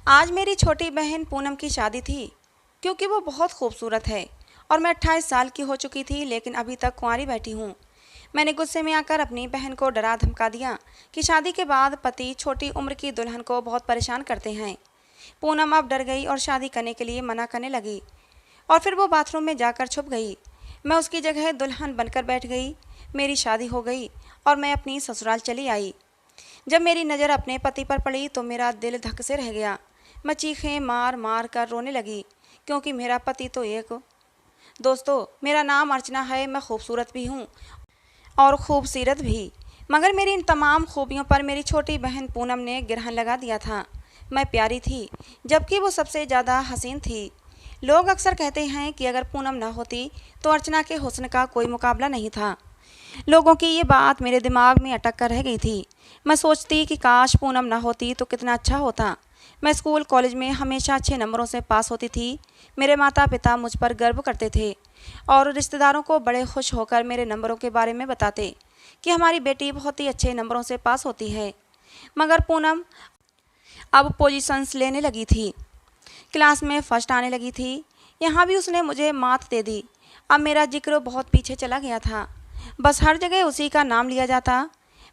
आज मेरी छोटी बहन पूनम की शादी थी। क्योंकि वो बहुत खूबसूरत है और मैं 28 साल की हो चुकी थी, लेकिन अभी तक कुंवारी बैठी हूँ। मैंने गुस्से में आकर अपनी बहन को डरा धमका दिया कि शादी के बाद पति छोटी उम्र की दुल्हन को बहुत परेशान करते हैं। पूनम अब डर गई और शादी करने के लिए मना करने लगी और फिर वो बाथरूम में जाकर छुप गई। मैं उसकी जगह दुल्हन बनकर बैठ गई। मेरी शादी हो गई और मैं अपनी ससुराल चली आई। जब मेरी नज़र अपने पति पर पड़ी तो मेरा दिल धक से रह गया। मैं चीखें मार मार कर रोने लगी, क्योंकि मेरा पति तो एक। दोस्तों, मेरा नाम अर्चना है। मैं खूबसूरत भी हूँ और खूबसीरत भी, मगर मेरी इन तमाम खूबियों पर मेरी छोटी बहन पूनम ने गिरहन लगा दिया था। मैं प्यारी थी, जबकि वो सबसे ज़्यादा हसीन थी। लोग अक्सर कहते हैं कि अगर पूनम न होती तो अर्चना के हुस्न का कोई मुकाबला नहीं था। लोगों की ये बात मेरे दिमाग में अटक कर रह गई थी। मैं सोचती कि काश पूनम न होती तो कितना अच्छा होता। मैं स्कूल कॉलेज में हमेशा अच्छे नंबरों से पास होती थी। मेरे माता पिता मुझ पर गर्व करते थे और रिश्तेदारों को बड़े खुश होकर मेरे नंबरों के बारे में बताते कि हमारी बेटी बहुत ही अच्छे नंबरों से पास होती है। मगर पूनम अब पोजीशंस लेने लगी थी। क्लास में फर्स्ट आने लगी थी। यहाँ भी उसने मुझे मात दे दी। अब मेरा जिक्र बहुत पीछे चला गया था। बस हर जगह उसी का नाम लिया जाता।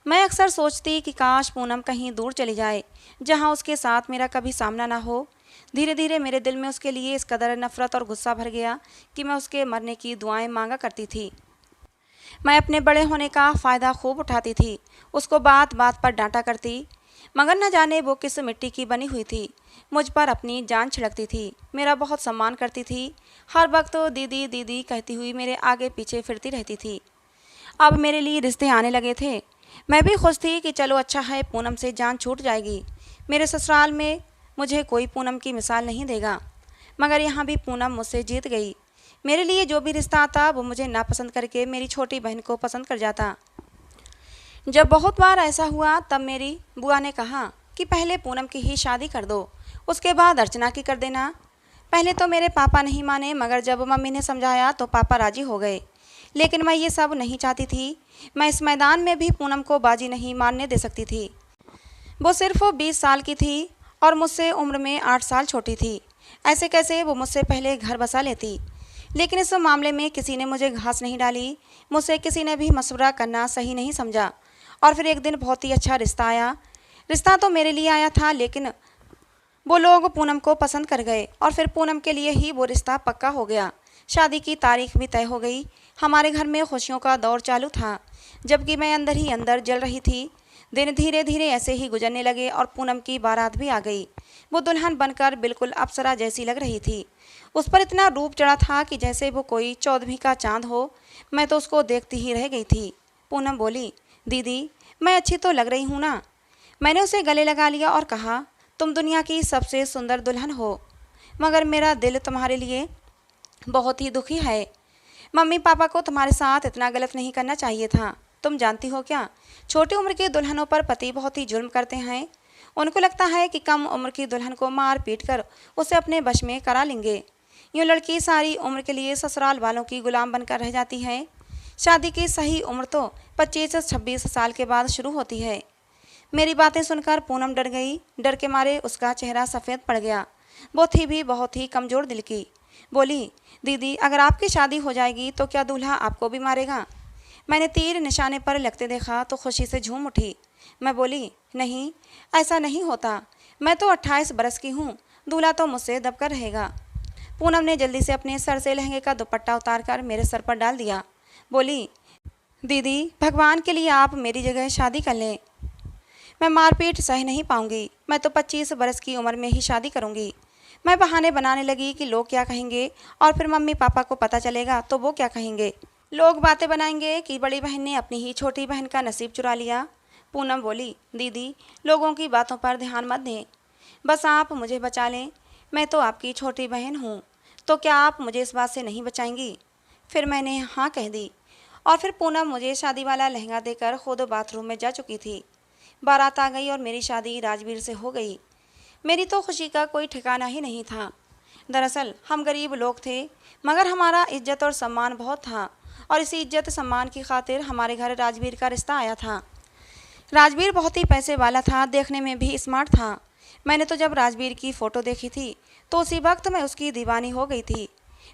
मैं अक्सर सोचती कि काश पूनम कहीं दूर चली जाए, जहाँ उसके साथ मेरा कभी सामना ना हो। धीरे धीरे मेरे दिल में उसके लिए इस कदर नफरत और गुस्सा भर गया कि मैं उसके मरने की दुआएं मांगा करती थी। मैं अपने बड़े होने का फ़ायदा खूब उठाती थी। उसको बात बात पर डांटा करती, मगर न जाने वो किस मिट्टी की बनी हुई थी। मुझ पर अपनी जान छिड़कती थी, मेरा बहुत सम्मान करती थी। हर वक्त दीदी दीदी कहती हुई मेरे आगे पीछे फिरती रहती थी। अब मेरे लिए रिश्ते आने लगे थे। मैं भी खुश थी कि चलो अच्छा है, पूनम से जान छूट जाएगी। मेरे ससुराल में मुझे कोई पूनम की मिसाल नहीं देगा। मगर यहाँ भी पूनम मुझसे जीत गई। मेरे लिए जो भी रिश्ता आता वो मुझे नापसंद करके मेरी छोटी बहन को पसंद कर जाता। जब बहुत बार ऐसा हुआ तब मेरी बुआ ने कहा कि पहले पूनम की ही शादी कर दो, उसके बाद अर्चना की कर देना। पहले तो मेरे पापा नहीं माने, मगर जब मम्मी ने समझाया तो पापा राजी हो गए। लेकिन मैं ये सब नहीं चाहती थी। मैं इस मैदान में भी पूनम को बाजी नहीं मारने दे सकती थी। वो सिर्फ 20 साल की थी और मुझसे उम्र में 8 साल छोटी थी। ऐसे कैसे वो मुझसे पहले घर बसा लेती। लेकिन इस मामले में किसी ने मुझे घास नहीं डाली। मुझसे किसी ने भी मशवरा करना सही नहीं समझा। और फिर एक दिन बहुत ही अच्छा रिश्ता आया। रिश्ता तो मेरे लिए आया था, लेकिन वो लोग पूनम को पसंद कर गए और फिर पूनम के लिए ही वो रिश्ता पक्का हो गया। शादी की तारीख भी तय हो गई। हमारे घर में खुशियों का दौर चालू था, जबकि मैं अंदर ही अंदर जल रही थी। दिन धीरे धीरे ऐसे ही गुजरने लगे और पूनम की बारात भी आ गई। वो दुल्हन बनकर बिल्कुल अप्सरा जैसी लग रही थी। उस पर इतना रूप चढ़ा था कि जैसे वो कोई 14वीं का चांद हो। मैं तो उसको देखती ही रह गई थी। पूनम बोली, दीदी मैं अच्छी तो लग रही हूँ ना? मैंने उसे गले लगा लिया और कहा, तुम दुनिया की सबसे सुंदर दुल्हन हो, मगर मेरा दिल तुम्हारे लिए बहुत ही दुखी है। मम्मी पापा को तुम्हारे साथ इतना गलत नहीं करना चाहिए था। तुम जानती हो क्या, छोटी उम्र की दुल्हनों पर पति बहुत ही जुल्म करते हैं। उनको लगता है कि कम उम्र की दुल्हन को मार पीट कर उसे अपने वश में करा लेंगे। यूँ लड़की सारी उम्र के लिए ससुराल वालों की गुलाम बनकर रह जाती है। शादी की सही उम्र तो 25 से 26 साल के बाद शुरू होती है। मेरी बातें सुनकर पूनम डर गई। डर के मारे उसका चेहरा सफ़ेद पड़ गया। वो थी भी बहुत ही कमज़ोर दिल की। बोली, दीदी अगर आपकी शादी हो जाएगी तो क्या दूल्हा आपको भी मारेगा? मैंने तीर निशाने पर लगते देखा तो खुशी से झूम उठी। मैं बोली, नहीं, ऐसा नहीं होता। मैं तो 28 बरस की हूँ, दूल्हा तो मुझसे दबकर रहेगा। पूनम ने जल्दी से अपने सर से लहंगे का दुपट्टा उतारकर मेरे सर पर डाल दिया। बोली, दीदी भगवान के लिए आप मेरी जगह शादी कर लें। मैं मारपीट सह नहीं पाऊंगी। मैं तो 25 बरस की उम्र में ही शादी करूंगी। मैं बहाने बनाने लगी कि लोग क्या कहेंगे, और फिर मम्मी पापा को पता चलेगा तो वो क्या कहेंगे। लोग बातें बनाएंगे कि बड़ी बहन ने अपनी ही छोटी बहन का नसीब चुरा लिया। पूनम बोली, दीदी लोगों की बातों पर ध्यान मत दें, बस आप मुझे बचा लें। मैं तो आपकी छोटी बहन हूँ, तो क्या आप मुझे इस बात से नहीं बचाएंगी? फिर मैंने हाँ कह दी और फिर पूनम मुझे शादी वाला लहंगा देकर खुद बाथरूम में जा चुकी थी। बारात आ गई और मेरी शादी राजवीर से हो गई। मेरी तो खुशी का कोई ठिकाना ही नहीं था। दरअसल हम गरीब लोग थे, मगर हमारा इज्जत और सम्मान बहुत था, और इसी इज्जत सम्मान की खातिर हमारे घर राजवीर का रिश्ता आया था। राजवीर बहुत ही पैसे वाला था, देखने में भी स्मार्ट था। मैंने तो जब राजवीर की फ़ोटो देखी थी तो उसी वक्त मैं उसकी दीवानी हो गई थी।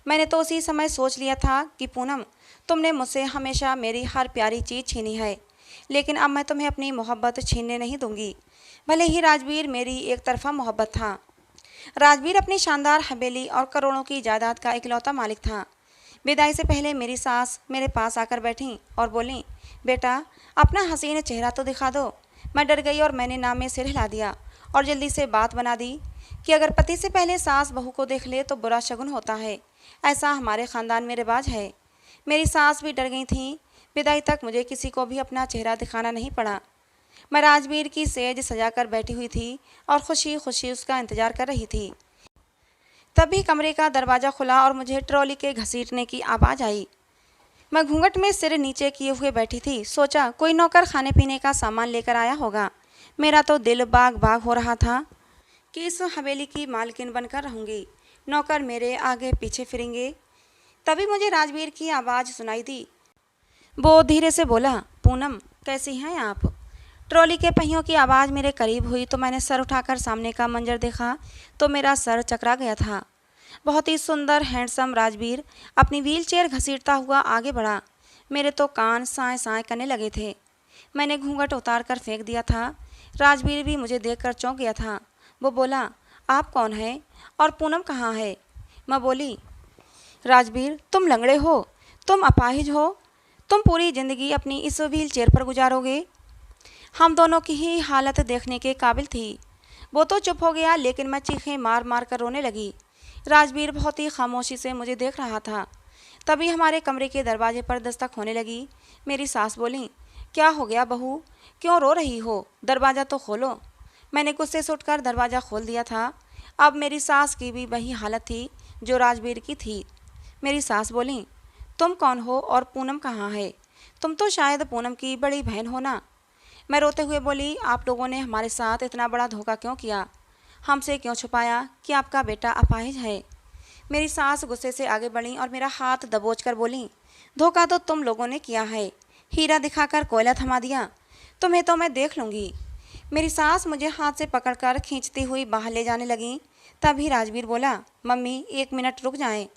मैंने तो उसी समय सोच लिया था कि पूनम, तुमने मुझसे हमेशा मेरी हर प्यारी चीज़ छीनी है, लेकिन अब मैं तुम्हें अपनी मोहब्बत छीनने नहीं दूंगी। भले ही राजवीर मेरी एक तरफा मोहब्बत था। राजवीर अपनी शानदार हवेली और करोड़ों की जायदाद का इकलौता मालिक था। विदाई से पहले मेरी सास मेरे पास आकर बैठी और बोली, बेटा अपना हसीन चेहरा तो दिखा दो। मैं डर गई और मैंने नाम में सिर हिला दिया और जल्दी से बात बना दी कि अगर पति से पहले सास बहू को देख ले तो बुरा शगुन होता है। ऐसा हमारे ख़ानदान में रिवाज है। मेरी सास भी डर गई थी। विदाई तक मुझे किसी को भी अपना चेहरा दिखाना नहीं पड़ा। मैं राजवीर की सेज सजाकर बैठी हुई थी और खुशी खुशी उसका इंतज़ार कर रही थी। तभी कमरे का दरवाज़ा खुला और मुझे ट्रॉली के घसीटने की आवाज़ आई। मैं घूंघट में सिर नीचे किए हुए बैठी थी। सोचा कोई नौकर खाने पीने का सामान लेकर आया होगा। मेरा तो दिल बाग बाग हो रहा था कि इस हवेली की मालकिन बनकर रहूँगी। नौकर मेरे आगे पीछे फिरेंगे। तभी मुझे राजवीर की आवाज़ सुनाई दी। वो धीरे से बोला, पूनम कैसी हैं आप। ट्रॉली के पहियों की आवाज़ मेरे करीब हुई तो मैंने सर उठाकर सामने का मंजर देखा तो मेरा सर चकरा गया था। बहुत ही सुंदर हैंडसम राजवीर अपनी व्हीलचेयर घसीटता हुआ आगे बढ़ा। मेरे तो कान साए साए करने लगे थे। मैंने घूंघट उतार कर फेंक दिया था। राजवीर भी मुझे देखकर चौंक गया था। वो बोला, आप कौन हैं और पूनम कहाँ है। मैं बोली, राजवीर तुम लंगड़े हो, तुम अपाहिज हो, तुम पूरी ज़िंदगी अपनी इस व्हीलचेयर पर गुजारोगे। हम दोनों की ही हालत देखने के काबिल थी। वो तो चुप हो गया लेकिन मैं चीखें मार मार कर रोने लगी। राजवीर बहुत ही खामोशी से मुझे देख रहा था। तभी हमारे कमरे के दरवाजे पर दस्तक होने लगी। मेरी सास बोली, क्या हो गया बहू, क्यों रो रही हो, दरवाज़ा तो खोलो। मैंने गुस्से से उठकर दरवाज़ा खोल दिया था। अब मेरी सास की भी वही हालत थी जो राजवीर की थी। मेरी सास बोली, तुम कौन हो और पूनम कहाँ है। तुम तो शायद पूनम की बड़ी बहन हो ना। मैं रोते हुए बोली, आप लोगों ने हमारे साथ इतना बड़ा धोखा क्यों किया, हमसे क्यों छुपाया कि आपका बेटा अपाहिज है। मेरी सास गुस्से से आगे बढ़ी और मेरा हाथ दबोचकर बोली, धोखा तो तुम लोगों ने किया है, हीरा दिखाकर कोयला थमा दिया। तुम्हें तो मैं देख लूँगी। मेरी सास मुझे हाथ से पकड़कर खींचती हुई बाहर ले जाने लगी। तभी राजवीर बोला, मम्मी 1 मिनट रुक जाएं।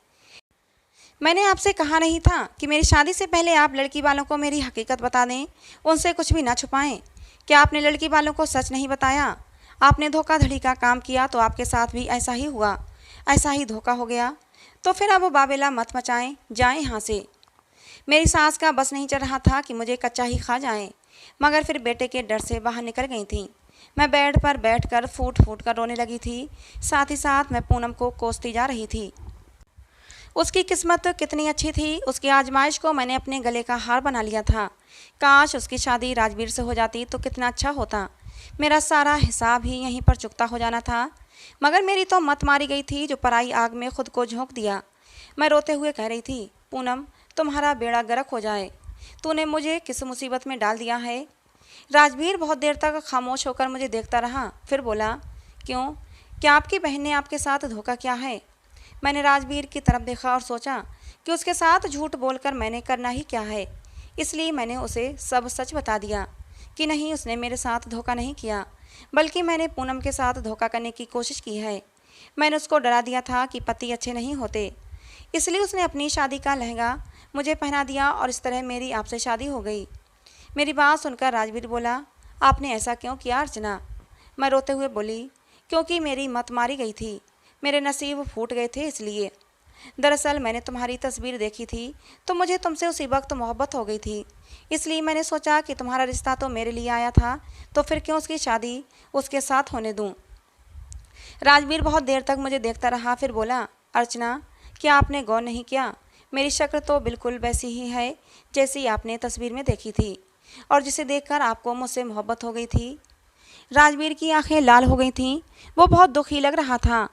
मैंने आपसे कहा नहीं था कि मेरी शादी से पहले आप लड़की वालों को मेरी हकीकत बता दें, उनसे कुछ भी ना छुपाएं। क्या आपने लड़की वालों को सच नहीं बताया। आपने धोखाधड़ी का काम किया तो आपके साथ भी ऐसा ही हुआ, ऐसा ही धोखा हो गया। तो फिर अब बाबेला मत मचाएं, जाएं यहाँ से। मेरी सास का बस नहीं चल रहा था कि मुझे कच्चा ही खा जाएं, मगर फिर बेटे के डर से बाहर निकल गई थी। मैं बेड पर बैठकर फूट फूट कर रोने लगी थी। साथ ही साथ मैं पूनम को कोसती जा रही थी। उसकी किस्मत कितनी अच्छी थी। उसकी आजमाइश को मैंने अपने गले का हार बना लिया था। काश उसकी शादी राजवीर से हो जाती तो कितना अच्छा होता। मेरा सारा हिसाब ही यहीं पर चुकता हो जाना था। मगर मेरी तो मत मारी गई थी जो पराई आग में खुद को झोंक दिया। मैं रोते हुए कह रही थी, पूनम तुम्हारा बेड़ा गर्क हो जाए, तूने मुझे किस मुसीबत में डाल दिया है। राजवीर बहुत देर तक खामोश होकर मुझे देखता रहा। फिर बोला, क्यों, क्या आपकी बहन ने आपके साथ धोखा किया है। मैंने राजवीर की तरफ देखा और सोचा कि उसके साथ झूठ बोलकर मैंने करना ही क्या है। इसलिए मैंने उसे सब सच बता दिया कि नहीं, उसने मेरे साथ धोखा नहीं किया, बल्कि मैंने पूनम के साथ धोखा करने की कोशिश की है। मैंने उसको डरा दिया था कि पति अच्छे नहीं होते, इसलिए उसने अपनी शादी का लहंगा मुझे पहना दिया और इस तरह मेरी आपसे शादी हो गई। मेरी बात सुनकर राजवीर बोला, आपने ऐसा क्यों किया अर्चना। मैं रोते हुए बोली, क्योंकि मेरी मत मारी गई थी, मेरे नसीब फूट गए थे इसलिए। दरअसल मैंने तुम्हारी तस्वीर देखी थी तो मुझे तुमसे उसी वक्त मोहब्बत हो गई थी। इसलिए मैंने सोचा कि तुम्हारा रिश्ता तो मेरे लिए आया था, तो फिर क्यों उसकी शादी उसके साथ होने दूं। राजवीर बहुत देर तक मुझे देखता रहा। फिर बोला, अर्चना क्या आपने गौर नहीं किया, मेरी शक्ल तो बिल्कुल वैसी ही है जैसी आपने तस्वीर में देखी थी और जिसे देखकर आपको मुझसे मोहब्बत हो गई थी। राजवीर की आंखें लाल हो गई थीं। वो बहुत दुखी लग रहा था,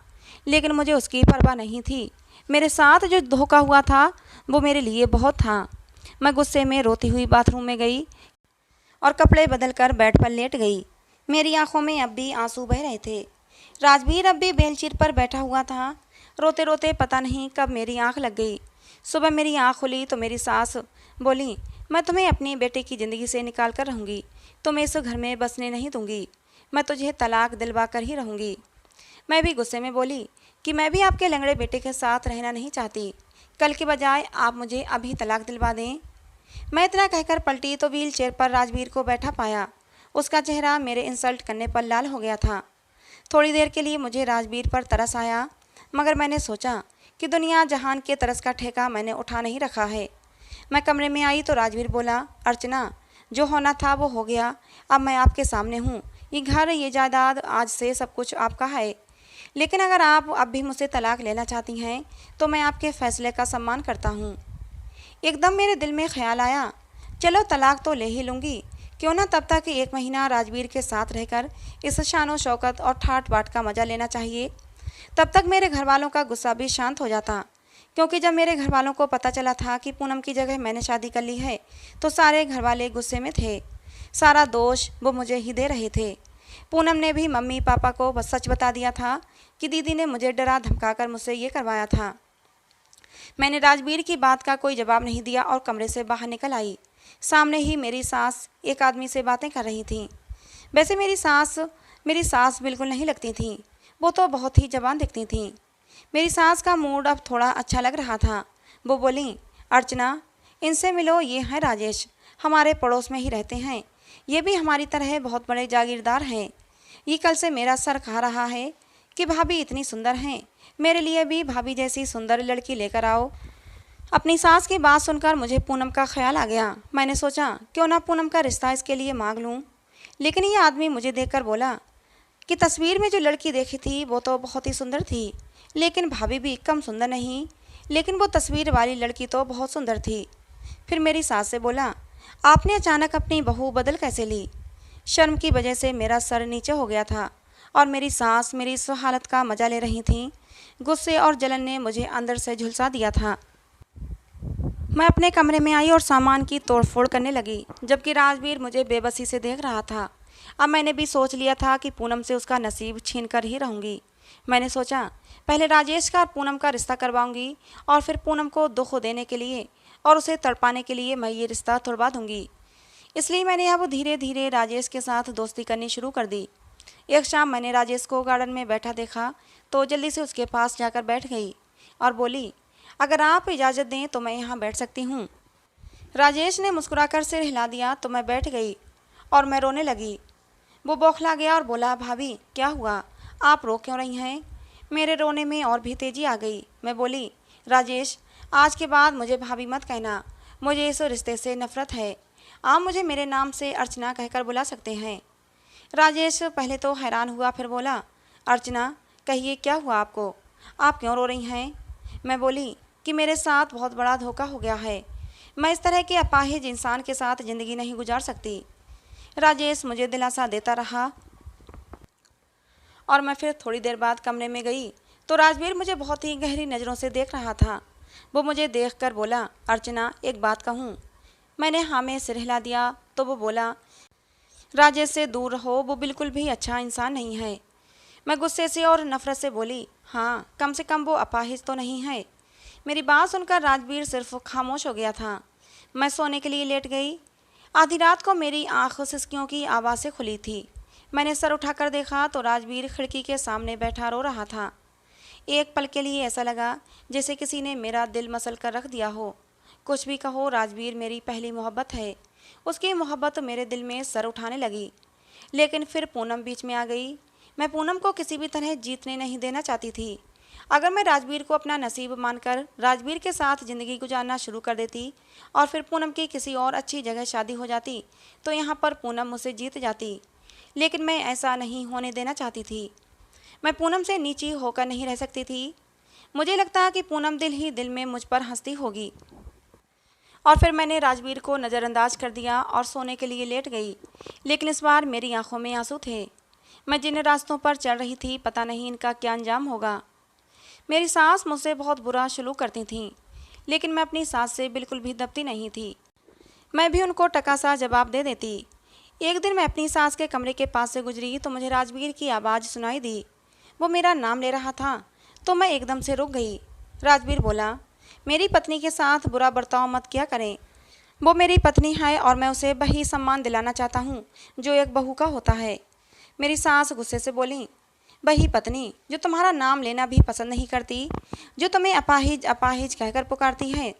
लेकिन मुझे उसकी परवाह नहीं थी। मेरे साथ जो धोखा हुआ था वो मेरे लिए बहुत था। मैं गुस्से में रोती हुई बाथरूम में गई और कपड़े बदलकर बेड पर लेट गई। मेरी आंखों में अब भी आंसू बह रहे थे। राजवीर अब भी बेलचीर पर बैठा हुआ था। रोते रोते पता नहीं कब मेरी आंख लग गई। सुबह मेरी आंख खुली तो मेरी सास बोली, मैं तुम्हें अपनी बेटे की ज़िंदगी से निकाल कर रहूँगी, तुम्हें इस घर में बसने नहीं दूँगी। मैं तुझे तलाक दिलवा कर ही रहूँगी। मैं भी गुस्से में बोली कि मैं भी आपके लंगड़े बेटे के साथ रहना नहीं चाहती। कल के बजाय आप मुझे अभी तलाक दिलवा दें। मैं इतना कहकर पलटी तो व्हील चेयर पर राजवीर को बैठा पाया। उसका चेहरा मेरे इंसल्ट करने पर लाल हो गया था। थोड़ी देर के लिए मुझे राजवीर पर तरस आया, मगर मैंने सोचा कि दुनिया जहान के तरस का ठेका मैंने उठा नहीं रखा है। मैं कमरे में आई तो राजवीर बोला, अर्चना, जो होना था वो हो गया। अब मैं आपके सामने हूँ। ये घर, ये जायदाद, आज से सब कुछ आपका है। लेकिन अगर आप अब भी मुझसे तलाक लेना चाहती हैं तो मैं आपके फैसले का सम्मान करता हूँ। एकदम मेरे दिल में ख्याल आया, चलो तलाक तो ले ही लूँगी, क्यों ना तब तक 1 महीना राजवीर के साथ रहकर इस शानो शौकत और ठाट बाट का मज़ा लेना चाहिए। तब तक मेरे घर वालों का गुस्सा भी शांत हो जाता, क्योंकि जब मेरे घर वालों को पता चला था कि पूनम की जगह मैंने शादी कर ली है तो सारे घर वाले गुस्से में थे। सारा दोष वो मुझे ही दे रहे थे। पूनम ने भी मम्मी पापा को बस सच बता दिया था कि दीदी ने मुझे डरा धमकाकर मुझसे ये करवाया था। मैंने राजवीर की बात का कोई जवाब नहीं दिया और कमरे से बाहर निकल आई। सामने ही मेरी सास एक आदमी से बातें कर रही थी। वैसे मेरी सास बिल्कुल नहीं लगती थी, वो तो बहुत ही जवान दिखती थी। मेरी सास का मूड अब थोड़ा अच्छा लग रहा था। वो बोली, अर्चना, इनसे मिलो, ये हैं राजेश, हमारे पड़ोस में ही रहते हैं। ये भी हमारी तरह बहुत बड़े जागीरदार हैं। ये कल से मेरा सर खा रहा है कि भाभी इतनी सुंदर हैं, मेरे लिए भी भाभी जैसी सुंदर लड़की लेकर आओ। अपनी सास की बात सुनकर मुझे पूनम का ख्याल आ गया। मैंने सोचा क्यों ना पूनम का रिश्ता इसके लिए मांग लूँ। लेकिन ये आदमी मुझे देखकर बोला कि तस्वीर में जो लड़की देखी थी वो तो बहुत ही सुंदर थी, लेकिन भाभी भी कम सुंदर नहीं, लेकिन वो तस्वीर वाली लड़की तो बहुत सुंदर थी। फिर मेरी सास से बोला, आपने अचानक अपनी बहू बदल कैसे ली? शर्म की वजह से मेरा सर नीचे हो गया था और मेरी सास मेरी इस हालत का मजा ले रही थीं। गुस्से और जलन ने मुझे अंदर से झुलसा दिया था। मैं अपने कमरे में आई और सामान की तोड़फोड़ करने लगी, जबकि राजवीर मुझे बेबसी से देख रहा था। अब मैंने भी सोच लिया था कि पूनम से उसका नसीब छीन कर ही रहूँगी। मैंने सोचा पहले राजेश का और पूनम का रिश्ता करवाऊंगी और फिर पूनम को दुख देने के लिए और उसे तड़पाने के लिए मैं ये रिश्ता तोड़वा दूंगी। इसलिए मैंने अब धीरे धीरे राजेश के साथ दोस्ती करनी शुरू कर दी। एक शाम मैंने राजेश को गार्डन में बैठा देखा तो जल्दी से उसके पास जाकर बैठ गई और बोली, अगर आप इजाज़त दें तो मैं यहाँ बैठ सकती हूँ। राजेश ने मुस्कुराकर सिर हिला दिया तो मैं बैठ गई और मैं रोने लगी। वो बौखला गया और बोला, भाभी क्या हुआ, आप रो क्यों रही हैं? मेरे रोने में और भी तेज़ी आ गई। मैं बोली, राजेश, आज के बाद मुझे भाभी मत कहना, मुझे इस रिश्ते से नफ़रत है। आप मुझे मेरे नाम से अर्चना कहकर बुला सकते हैं। राजेश पहले तो हैरान हुआ, फिर बोला, अर्चना, कहिए क्या हुआ आपको, आप क्यों रो रही हैं? मैं बोली कि मेरे साथ बहुत बड़ा धोखा हो गया है, मैं इस तरह के अपाहिज इंसान के साथ ज़िंदगी नहीं गुजार सकती। राजेश मुझे दिलासा देता रहा और मैं फिर थोड़ी देर बाद कमरे में गई तो राजवीर मुझे बहुत ही गहरी नज़रों से देख रहा था। वो मुझे देखकर बोला, अर्चना, एक बात कहूँ? मैंने हाँ में सिर हिला दिया तो वो बोला, राजेश से दूर रहो, वो बिल्कुल भी अच्छा इंसान नहीं है। मैं गुस्से से और नफ़रत से बोली, हाँ, कम से कम वो अपाहिज तो नहीं है। मेरी बात सुनकर राजवीर सिर्फ खामोश हो गया था। मैं सोने के लिए लेट गई। आधी रात को मेरी आँख सिसकियों की आवाज़ से खुली थी। मैंने सर उठाकर देखा तो राजवीर खिड़की के सामने बैठा रो रहा था। एक पल के लिए ऐसा लगा जैसे किसी ने मेरा दिल मसल कर रख दिया हो। कुछ भी कहो, राजवीर मेरी पहली मोहब्बत है। उसकी मोहब्बत मेरे दिल में सर उठाने लगी। लेकिन फिर पूनम बीच में आ गई। मैं पूनम को किसी भी तरह जीतने नहीं देना चाहती थी। अगर मैं राजवीर को अपना नसीब मानकर राजवीर के साथ ज़िंदगी गुजारना शुरू कर देती और फिर पूनम की किसी और अच्छी जगह शादी हो जाती तो यहाँ पर पूनम मुझसे जीत जाती। लेकिन मैं ऐसा नहीं होने देना चाहती थी। मैं पूनम से नीची होकर नहीं रह सकती थी। मुझे लगता कि पूनम दिल ही दिल में मुझ पर हंसती होगी। और फिर मैंने राजवीर को नज़रअंदाज कर दिया और सोने के लिए लेट गई। लेकिन इस बार मेरी आंखों में आंसू थे। मैं जिन रास्तों पर चल रही थी पता नहीं इनका क्या अंजाम होगा। मेरी सास मुझसे बहुत बुरा सलूक करती थीं, लेकिन मैं अपनी सास से बिल्कुल भी दबती नहीं थी। मैं भी उनको टका सा जवाब दे देती। एक दिन मैं अपनी सास के कमरे के पास से गुजरी तो मुझे राजवीर की आवाज़ सुनाई दी। वो मेरा नाम ले रहा था तो मैं एकदम से रुक गई। राजवीर बोला, मेरी पत्नी के साथ बुरा बर्ताव मत किया करें। वो मेरी पत्नी है और मैं उसे वही सम्मान दिलाना चाहता हूँ जो एक बहू का होता है। मेरी सास गुस्से से बोली, वही पत्नी जो तुम्हारा नाम लेना भी पसंद नहीं करती, जो तुम्हें अपाहिज अपाहिज कहकर पुकारती है।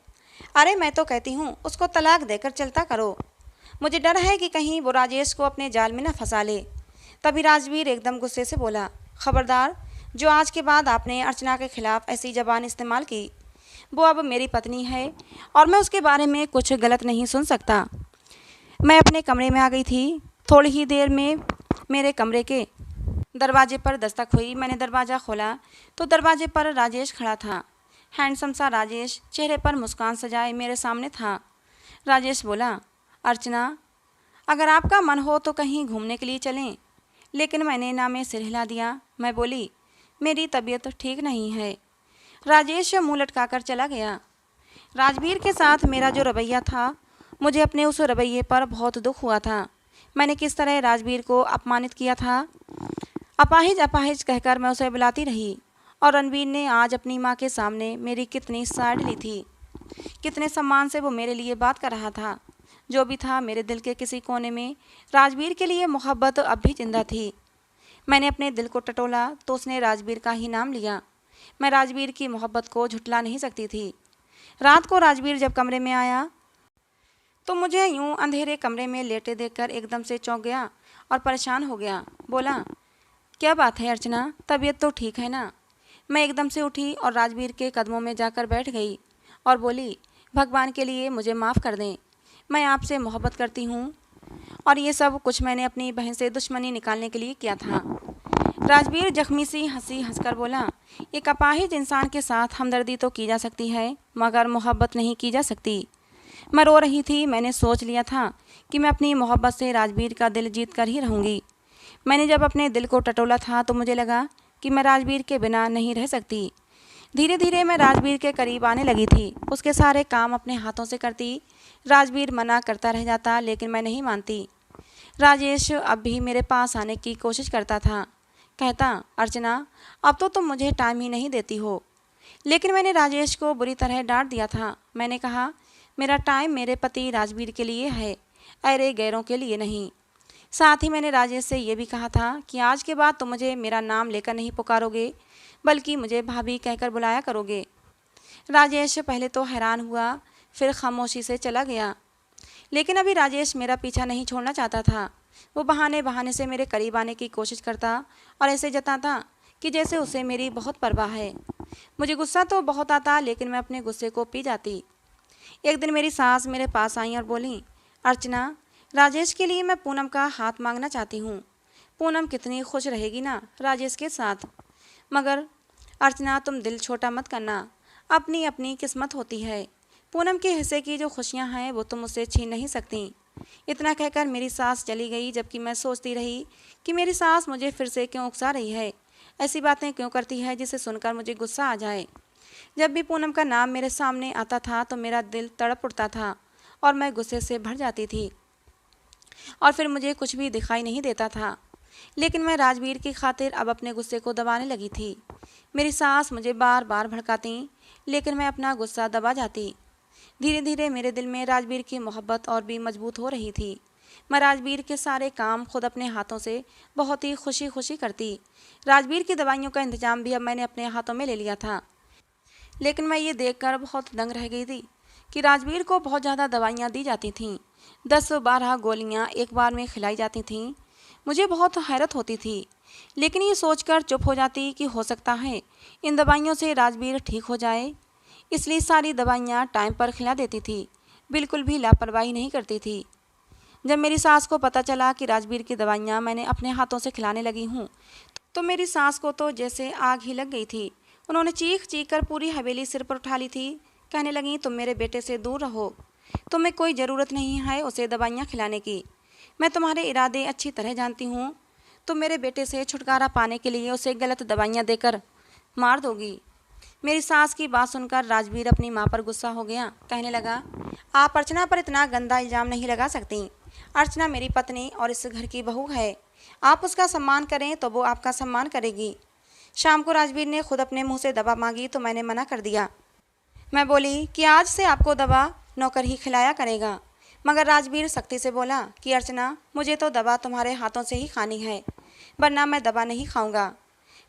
अरे मैं तो कहती हूँ उसको तलाक देकर चलता करो। मुझे डर है कि कहीं वो राजेश को अपने जाल में न फंसा ले। तभी राजवीर एकदम गुस्से से बोला, खबरदार, जो आज के बाद आपने अर्चना के खिलाफ ऐसी जबान इस्तेमाल की, वो अब मेरी पत्नी है और मैं उसके बारे में कुछ गलत नहीं सुन सकता। मैं अपने कमरे में आ गई थी। थोड़ी ही देर में मेरे कमरे के दरवाजे पर दस्तक हुई। मैंने दरवाज़ा खोला तो दरवाजे पर राजेश खड़ा था। हैंडसम सा राजेश चेहरे पर मुस्कान सजाए मेरे सामने था। राजेश बोला, अर्चना, अगर आपका मन हो तो कहीं घूमने के लिए चलें। लेकिन मैंने ना में सिर हिला दिया। मैं बोली, मेरी तबीयत ठीक नहीं है। राजेश मुंह लटकाकर चला गया। राजवीर के साथ मेरा जो रवैया था, मुझे अपने उस रवैये पर बहुत दुख हुआ था। मैंने किस तरह राजवीर को अपमानित किया था। अपाहिज अपाहिज कहकर मैं उसे बुलाती रही और रणवीर ने आज अपनी माँ के सामने मेरी कितनी साइड ली थी। कितने सम्मान से वो मेरे लिए बात कर रहा था। जो भी था, मेरे दिल के किसी कोने में राजवीर के लिए मोहब्बत अब भी जिंदा थी। मैंने अपने दिल को टटोला तो उसने राजवीर का ही नाम लिया। मैं राजवीर की मोहब्बत को झुठला नहीं सकती थी। रात को राजवीर जब कमरे में आया तो मुझे यूं अंधेरे कमरे में लेटे देखकर एकदम से चौंक गया और परेशान हो गया। बोला, क्या बात है अर्चना, तबीयत तो ठीक है ना? मैं एकदम से उठी और राजवीर के कदमों में जाकर बैठ गई और बोली, भगवान के लिए मुझे माफ़ कर दें। मैं आपसे मोहब्बत करती हूँ और ये सब कुछ मैंने अपनी बहन से दुश्मनी निकालने के लिए किया था। राजवीर जख्मी सी हंसी हंसकर बोला, एक अपाहिज इंसान के साथ हमदर्दी तो की जा सकती है, मगर मोहब्बत नहीं की जा सकती। मैं रो रही थी। मैंने सोच लिया था कि मैं अपनी मोहब्बत से राजवीर का दिल जीत कर ही रहूँगी। मैंने जब अपने दिल को टटोला था तो मुझे लगा कि मैं राजवीर के बिना नहीं रह सकती। धीरे धीरे मैं राजवीर के करीब आने लगी थी। उसके सारे काम अपने हाथों से करती। राजवीर मना करता रह जाता, लेकिन मैं नहीं मानती। राजेश अब भी मेरे पास आने की कोशिश करता था। कहता, अर्चना, अब तो तुम मुझे टाइम ही नहीं देती हो। लेकिन मैंने राजेश को बुरी तरह डांट दिया था। मैंने कहा, मेरा टाइम मेरे पति राजवीर के लिए है, अरे गैरों के लिए नहीं। साथ ही मैंने राजेश से ये भी कहा था कि आज के बाद तुम मुझे मेरा नाम लेकर नहीं पुकारोगे, बल्कि मुझे भाभी कहकर बुलाया करोगे। राजेश पहले तो हैरान हुआ, फिर खामोशी से चला गया। लेकिन अभी राजेश मेरा पीछा नहीं छोड़ना चाहता था। वो बहाने बहाने से मेरे करीब आने की कोशिश करता और ऐसे जताता कि जैसे उसे मेरी बहुत परवाह है। मुझे गुस्सा तो बहुत आता, लेकिन मैं अपने गुस्से को पी जाती। एक दिन मेरी सास मेरे पास आई और बोली, अर्चना, राजेश के लिए मैं पूनम का हाथ मांगना चाहती हूँ। पूनम कितनी खुश रहेगी ना राजेश के साथ। मगर अर्चना, तुम दिल छोटा मत करना, अपनी अपनी किस्मत होती है। पूनम के हिस्से की जो खुशियाँ हैं वो तुम उससे छीन नहीं सकती। इतना कहकर मेरी सास चली गई, जबकि मैं सोचती रही कि मेरी सास मुझे फिर से क्यों उकसा रही है, ऐसी बातें क्यों करती है जिसे सुनकर मुझे गुस्सा आ जाए। जब भी पूनम का नाम मेरे सामने आता था तो मेरा दिल तड़प उठता था और मैं गुस्से से भर जाती थी और फिर मुझे कुछ भी दिखाई नहीं देता था। लेकिन मैं राजवीर की खातिर अब अपने गुस्से को दबाने लगी थी। मेरी सास मुझे बार बार भड़काती, लेकिन मैं अपना गुस्सा दबा जाती। धीरे धीरे मेरे दिल में राजवीर की मोहब्बत और भी मजबूत हो रही थी। मैं राजवीर के सारे काम खुद अपने हाथों से बहुत ही खुशी खुशी करती। राजवीर की दवाइयों का इंतजाम भी अब मैंने अपने हाथों में ले लिया था। लेकिन मैं ये देखकर बहुत दंग रह गई थी कि राजवीर को बहुत ज़्यादा दवाइयाँ दी जाती थीं। 10-12 गोलियाँ एक बार में खिलाई जाती थीं। मुझे बहुत हैरत होती थी, लेकिन ये सोचकर चुप हो जाती कि हो सकता है इन दवाइयों से राजवीर ठीक हो जाए। इसलिए सारी दवाइयाँ टाइम पर खिला देती थी, बिल्कुल भी लापरवाही नहीं करती थी। जब मेरी सास को पता चला कि राजवीर की दवाइयाँ मैंने अपने हाथों से खिलाने लगी हूँ, तो मेरी सास को तो जैसे आग ही लग गई थी। उन्होंने चीख चीख कर पूरी हवेली सिर पर उठा ली थी। कहने लगी, तुम मेरे बेटे से दूर रहो, तुम्हें कोई ज़रूरत नहीं है उसे दवाइयाँ खिलाने की। मैं तुम्हारे इरादे अच्छी तरह जानती हूँ। तुम मेरे बेटे से छुटकारा पाने के लिए उसे गलत दवाइयाँ देकर मार दोगी। मेरी सास की बात सुनकर राजवीर अपनी माँ पर गुस्सा हो गया। कहने लगा, आप अर्चना पर इतना गंदा इल्ज़ाम नहीं लगा सकती। अर्चना मेरी पत्नी और इस घर की बहू है। आप उसका सम्मान करें तो वो आपका सम्मान करेगी। शाम को राजवीर ने खुद अपने मुंह से दवा मांगी तो मैंने मना कर दिया। मैं बोली कि आज से आपको दवा नौकर ही खिलाया करेगा। मगर राजवीर सख्ती से बोला कि अर्चना, मुझे तो दवा तुम्हारे हाथों से ही खानी है। वरना मैं दवा नहीं खाऊंगा।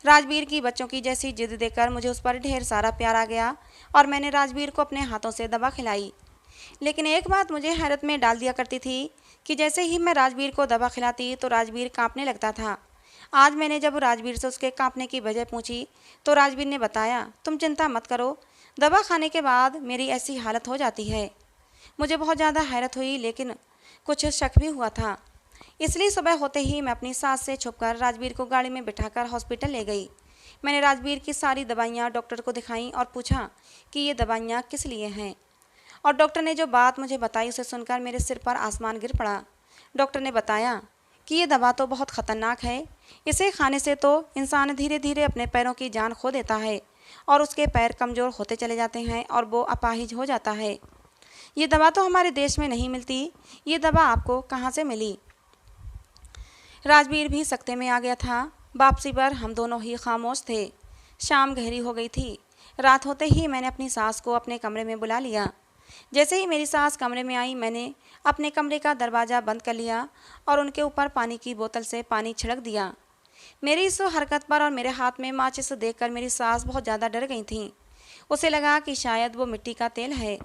राजवीर की बच्चों की जैसी जिद देखकर मुझे उस पर ढेर सारा प्यार आ गया और मैंने राजवीर को अपने हाथों से दवा खिलाई। लेकिन एक बात मुझे हैरत में डाल दिया करती थी कि जैसे ही मैं राजवीर को दवा खिलाती तो राजवीर कांपने लगता था। आज मैंने जब राजवीर से उसके कांपने की वजह पूछी तो राजवीर ने बताया, तुम चिंता मत करो, दवा खाने के बाद मेरी ऐसी हालत हो जाती है। मुझे बहुत ज़्यादा हैरत हुई, लेकिन कुछ शक भी हुआ था। इसलिए सुबह होते ही मैं अपनी सास से छुपकर राजवीर को गाड़ी में बिठाकर हॉस्पिटल ले गई। मैंने राजवीर की सारी दवाइयाँ डॉक्टर को दिखाई और पूछा कि ये दवाइयाँ किस लिए हैं। और डॉक्टर ने जो बात मुझे बताई उसे सुनकर मेरे सिर पर आसमान गिर पड़ा। डॉक्टर ने बताया कि ये दवा तो बहुत ख़तरनाक है, इसे खाने से तो इंसान धीरे धीरे अपने पैरों की जान खो देता है और उसके पैर कमज़ोर होते चले जाते हैं और वो अपाहिज हो जाता है। ये दवा तो हमारे देश में नहीं मिलती, ये दवा आपको कहाँ से मिली? राजवीर भी सकते में आ गया था। वापसी पर हम दोनों ही खामोश थे। शाम गहरी हो गई थी। रात होते ही मैंने अपनी सास को अपने कमरे में बुला लिया। जैसे ही मेरी सास कमरे में आई, मैंने अपने कमरे का दरवाज़ा बंद कर लिया और उनके ऊपर पानी की बोतल से पानी छिड़क दिया। मेरी इस हरकत पर और मेरे हाथ में माचिस देखकर मेरी सास बहुत ज़्यादा डर गई थी। उसे लगा कि शायद वो मिट्टी का तेल है।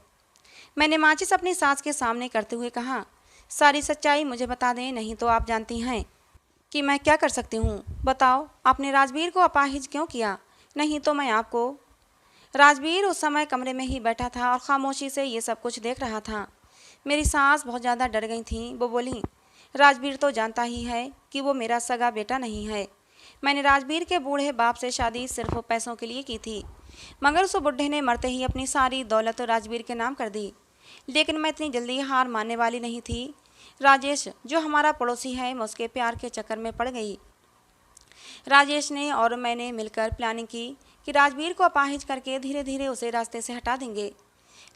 मैंने माचिस अपनी सास के सामने करते हुए कहा, सारी सच्चाई मुझे बता दें, नहीं तो आप जानती हैं कि मैं क्या कर सकती हूँ। बताओ, आपने राजवीर को अपाहिज क्यों किया? नहीं तो मैं आपको। राजवीर उस समय कमरे में ही बैठा था और खामोशी से ये सब कुछ देख रहा था। मेरी सास बहुत ज़्यादा डर गई थी। वो बोली, राजवीर तो जानता ही है कि वो मेरा सगा बेटा नहीं है। मैंने राजवीर के बूढ़े बाप से शादी सिर्फ पैसों के लिए की थी, मगर उस बुढ़े ने मरते ही अपनी सारी दौलत राजवीर के नाम कर दी। लेकिन मैं इतनी जल्दी हार मानने वाली नहीं थी। राजेश, जो हमारा पड़ोसी है, मैं उसके प्यार के चक्कर में पड़ गई। राजेश ने और मैंने मिलकर प्लानिंग की कि राजवीर को अपाहिज करके धीरे धीरे उसे रास्ते से हटा देंगे।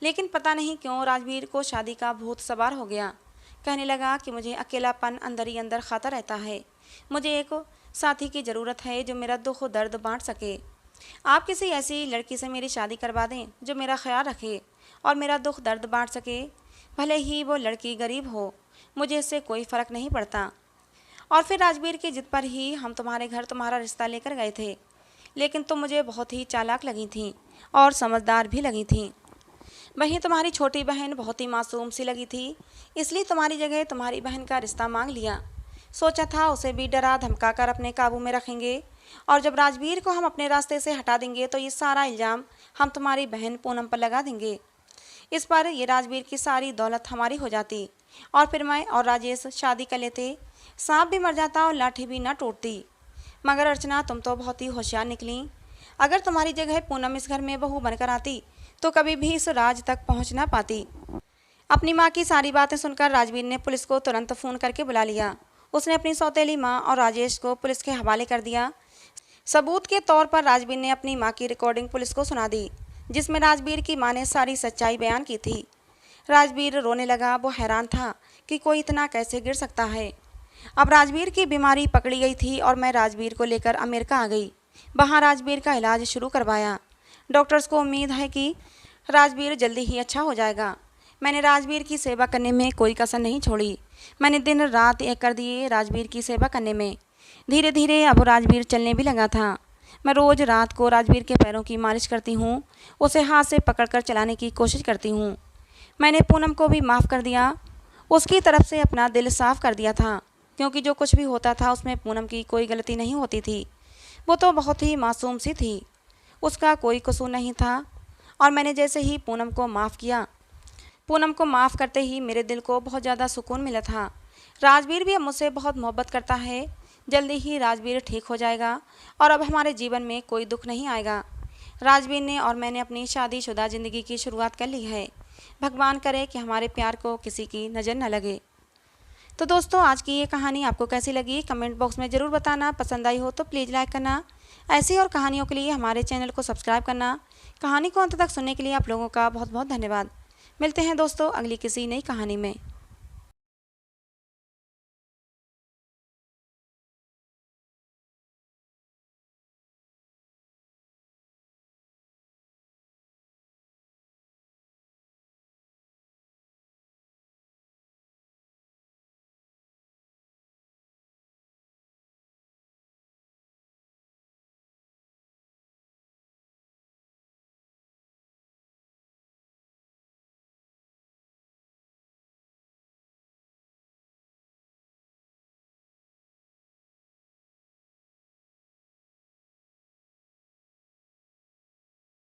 लेकिन पता नहीं क्यों राजवीर को शादी का भूत सवार हो गया। कहने लगा कि मुझे अकेलापन अंदर ही अंदर खाता रहता है। मुझे एक साथी की ज़रूरत है जो मेरा दुख दर्द बांट सके। आप किसी ऐसी लड़की से मेरी शादी करवा दें जो मेरा ख्याल रखे और मेरा दुख दर्द बांट सके। भले ही वो लड़की गरीब हो, मुझे इससे कोई फ़र्क नहीं पड़ता। और फिर राजवीर की जिद पर ही हम तुम्हारे घर तुम्हारा रिश्ता लेकर गए थे। लेकिन तुम मुझे बहुत ही चालाक लगी थी और समझदार भी लगी थी। वहीं तुम्हारी छोटी बहन बहुत ही मासूम सी लगी थी, इसलिए तुम्हारी जगह तुम्हारी बहन का रिश्ता मांग लिया। सोचा था उसे भी डरा धमका कर अपने काबू में रखेंगे और जब राजवीर को हम अपने रास्ते से हटा देंगे तो ये सारा इल्ज़ाम हम तुम्हारी बहन पूनम पर लगा देंगे। इस पर ये राजवीर की सारी दौलत हमारी हो जाती और फिर मैं और राजेश शादी कर लेते। सांप भी मर जाता और लाठी भी ना टूटती। मगर अर्चना, तुम तो बहुत ही होशियार निकली। अगर तुम्हारी जगह पूनम इस घर में बहू बनकर आती तो कभी भी इस राज तक पहुंच ना पाती। अपनी माँ की सारी बातें सुनकर राजवीर ने पुलिस को तुरंत फ़ोन करके बुला लिया। उसने अपनी सौतेली माँ और राजेश को पुलिस के हवाले कर दिया। सबूत के तौर पर राजवीर ने अपनी माँ की रिकॉर्डिंग पुलिस को सुना दी, जिसमें राजवीर की माँ ने सारी सच्चाई बयान की थी। राजवीर रोने लगा। वो हैरान था कि कोई इतना कैसे गिर सकता है। अब राजवीर की बीमारी पकड़ी गई थी और मैं राजवीर को लेकर अमेरिका आ गई। वहाँ राजवीर का इलाज शुरू करवाया। डॉक्टर्स को उम्मीद है कि राजवीर जल्दी ही अच्छा हो जाएगा। मैंने राजवीर की सेवा करने में कोई कसर नहीं छोड़ी। मैंने दिन रात एक कर दिए राजवीर की सेवा करने में। धीरे धीरे अब राजवीर चलने भी लगा था। मैं रोज़ रात को राजवीर के पैरों की मालिश करती हूँ, उसे हाथ से पकड़कर चलाने की कोशिश करती हूँ। मैंने पूनम को भी माफ़ कर दिया, उसकी तरफ से अपना दिल साफ़ कर दिया था, क्योंकि जो कुछ भी होता था उसमें पूनम की कोई गलती नहीं होती थी। वो तो बहुत ही मासूम सी थी, उसका कोई कसूर नहीं था। और मैंने जैसे ही पूनम को माफ़ किया, पूनम को माफ़ करते ही मेरे दिल को बहुत ज़्यादा सुकून मिला था। राजवीर भी अब मुझसे बहुत मोहब्बत करता है। जल्दी ही राजवीर ठीक हो जाएगा और अब हमारे जीवन में कोई दुख नहीं आएगा। राजवीर ने और मैंने अपनी शादीशुदा ज़िंदगी की शुरुआत कर ली है। भगवान करे कि हमारे प्यार को किसी की नज़र न लगे। तो दोस्तों, आज की ये कहानी आपको कैसी लगी कमेंट बॉक्स में ज़रूर बताना। पसंद आई हो तो प्लीज़ लाइक करना। ऐसी और कहानियों के लिए हमारे चैनल को सब्सक्राइब करना। कहानी को अंत तक सुनने के लिए आप लोगों का बहुत बहुत धन्यवाद। मिलते हैं दोस्तों अगली किसी नई कहानी में।